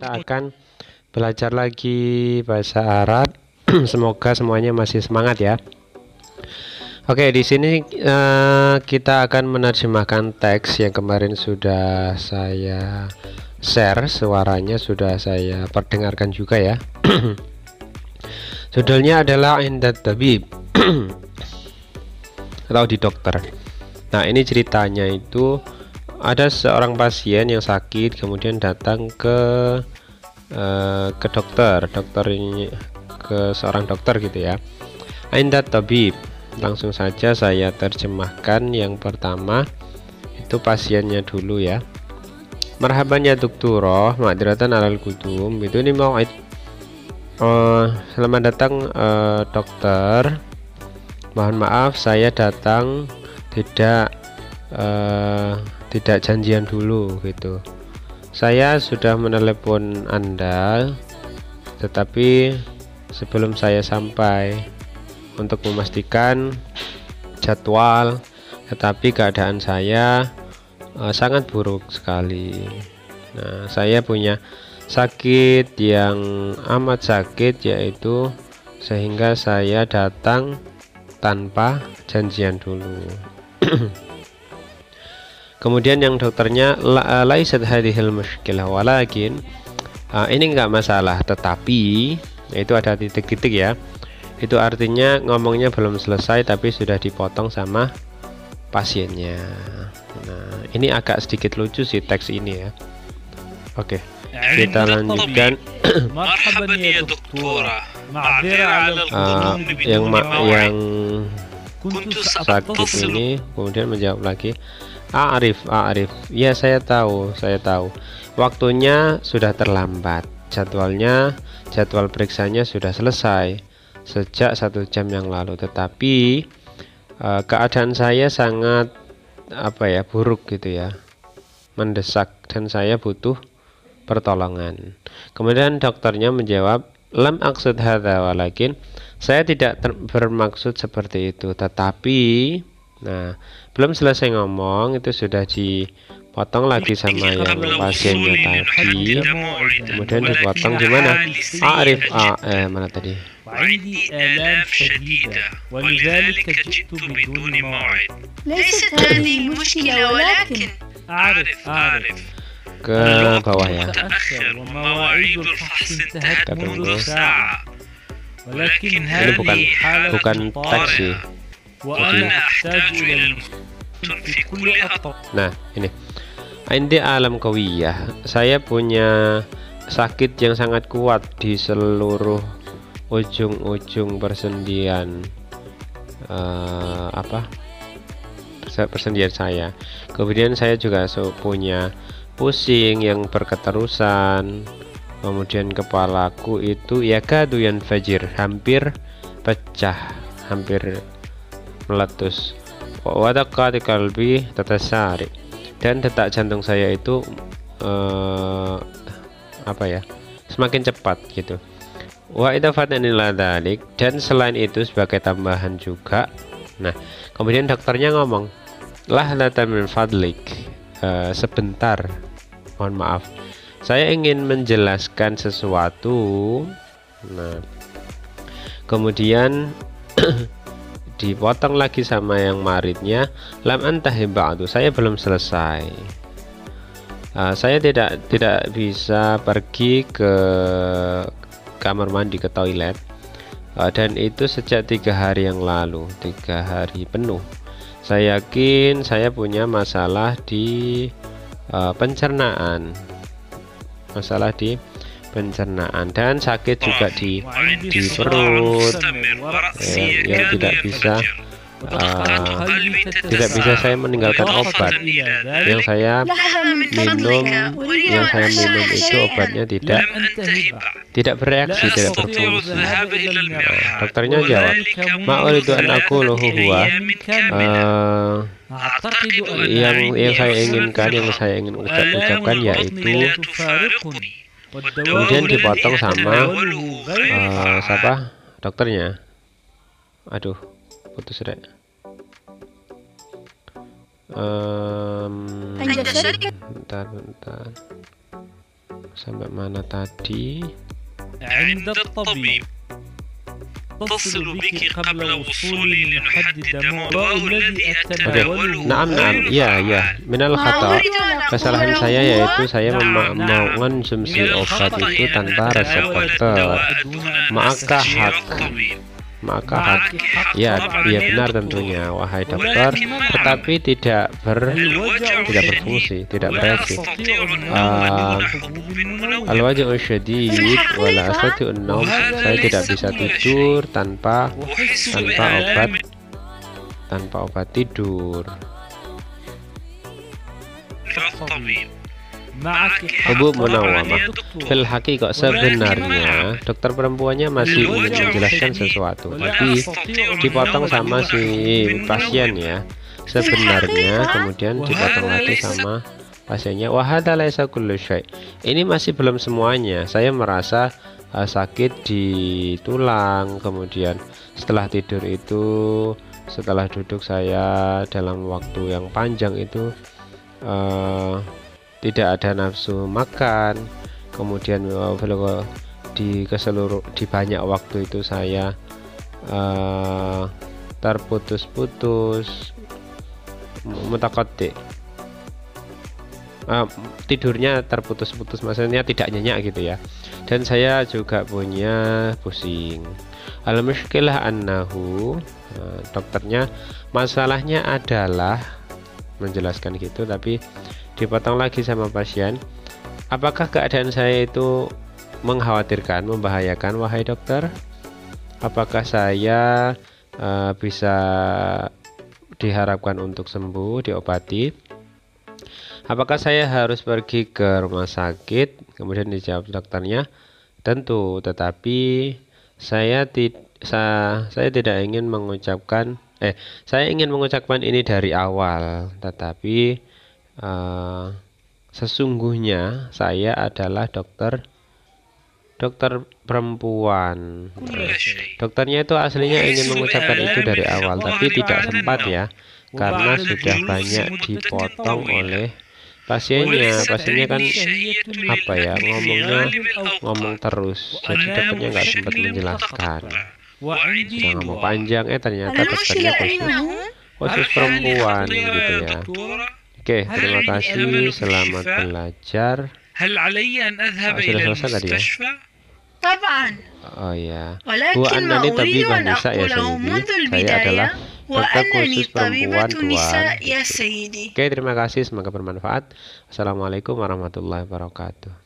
kita akan belajar lagi bahasa Arab. Semoga semuanya masih semangat ya. Oke, di sini kita akan menerjemahkan teks yang kemarin sudah saya share, suaranya sudah saya perdengarkan juga ya. Judulnya adalah Indat Tabib atau di dokter. Nah, ini ceritanya itu ada seorang pasien yang sakit, kemudian datang ke dokter ini, ke seorang dokter gitu ya. Indat Tabib, langsung saja saya terjemahkan. Yang pertama itu pasiennya dulu ya. Marhaban ya dokturoh, ma'diratan alal kudum, itu ini mau'id. Selamat datang dokter, mohon maaf saya datang tidak janjian dulu gitu. Saya sudah menelepon Anda, tetapi sebelum saya sampai untuk memastikan jadwal, tetapi keadaan saya sangat buruk sekali. Nah, saya punya sakit yang amat sakit, yaitu sehingga saya datang tanpa janjian dulu. Kemudian yang dokternya, laisat hadhil mushkilah walakin, ini enggak masalah, tetapi itu ada titik-titik ya. Itu artinya ngomongnya belum selesai tapi sudah dipotong sama pasiennya. Nah, ini agak sedikit lucu sih teks ini ya. Oke, kita lanjutkan. Marhaban ya doktora, yang sakit ini kemudian menjawab lagi, Arif, ya saya tahu, waktunya sudah terlambat, jadwal periksanya sudah selesai sejak 1 jam yang lalu, tetapi keadaan saya sangat buruk gitu ya, mendesak, dan saya butuh pertolongan. Kemudian dokternya menjawab, lam aqsud hadza, walakin saya tidak bermaksud seperti itu, tetapi nah, belum selesai ngomong itu sudah dipotong lagi sama yang pasiennya tadi. Kemudian dipotong gimana? Arif, mana tadi? عندي آلام شديدة ولذلك جئت بدون موعد. ليست هذه المشكلة ولكن أعرف ke bawah ya. ومواعيد الفحص انتهت منذ ساعة ولكن Ini هذه bukan teks sih. وأنا أحتاج إلى المسؤول في كل أطراف. Nah, ini Indi alam kawiyah, saya punya sakit yang sangat kuat di seluruh ujung-ujung persendian persendian saya. Kemudian saya juga punya pusing yang berketerusan. Kemudian kepalaku itu yakadu yanfajir, hampir pecah, hampir meletus. Wa daqati qalbi tatasari, dan detak jantung saya itu semakin cepat gitu. Wa idafatan ila dzalik, dan selain itu sebagai tambahan juga. Nah, kemudian dokternya ngomong, lahlatan min fadlik, sebentar, mohon maaf, saya ingin menjelaskan sesuatu. Nah, kemudian dipotong lagi sama yang maridnya, lam antahi ba'du, saya belum selesai. Saya tidak bisa pergi ke kamar mandi, ke toilet, dan itu sejak 3 hari yang lalu, 3 hari penuh. Saya yakin saya punya masalah di pencernaan, dan sakit juga di perut, yang tidak bisa saya meninggalkan obat yang saya minum. Itu obatnya tidak bereaksi, tidak berfungsi. Dokternya jawab, ma'uridu an aquluhu huwa, yang saya inginkan, yang saya ingin ucapkan yaitu. Kemudian dipotong sama siapa dokternya. Aduh, putus rek. Bentar. sampai mana tadi? عند الطبيب تصل بك قبل وصولي لنحدد ما الدواء الذي أتناوله. Naam, ya, minal khata. Kesalahan saya yaitu saya mengonsumsi obat itu tanpa resep dokter. Maka hak, ya benar tentunya, wahai dokter, tetapi tidak berfungsi, tidak bereaksi. Al-waja'u syadid wala astati'un naum, saya tidak bisa tidur tanpa obat tidur. Ibu Munawwamah, fil haqiqah sebenarnya dokter perempuannya masih ingin menjelaskan sesuatu, tapi dipotong sama si pasien ya. Sebenarnya kemudian dipotong lagi sama pasiennya. Wa hadza laisa kullu syai'. Ini masih belum semuanya. Saya merasa sakit di tulang, kemudian setelah tidur itu, setelah duduk saya dalam waktu yang panjang itu tidak ada nafsu makan, kemudian di banyak waktu itu saya terputus-putus, mutaqatti, tidurnya terputus-putus, maksudnya tidak nyenyak gitu ya. Dan saya juga punya pusing. Al-mushkilah annahu, dokternya masalahnya adalah menjelaskan gitu, tapi dipotong lagi sama pasien. Apakah keadaan saya itu mengkhawatirkan, membahayakan, wahai dokter? Apakah saya bisa diharapkan untuk sembuh, diobati? Apakah saya harus pergi ke rumah sakit? Kemudian dijawab dokternya, tentu, tetapi saya tidak ingin mengucapkan saya ingin mengucapkan ini dari awal, tetapi sesungguhnya saya adalah dokter perempuan. Dokternya itu aslinya ingin mengucapkan itu dari awal, tapi tidak sempat ya, karena sudah banyak dipotong oleh pasiennya. Pasiennya kan ngomong terus, jadi dokternya nggak sempat menjelaskan. Jangan ngomong panjang, ternyata dokternya khusus perempuan gitu ya. Oke, terima kasih, selamat belajar. Sudah selesai tadi ya? Oh ya. Wa annani tabibun nisa ya sayyidi. Saya adalah dokter khusus perempuan tuan. Oke, terima kasih, semoga bermanfaat. Assalamualaikum warahmatullahi wabarakatuh.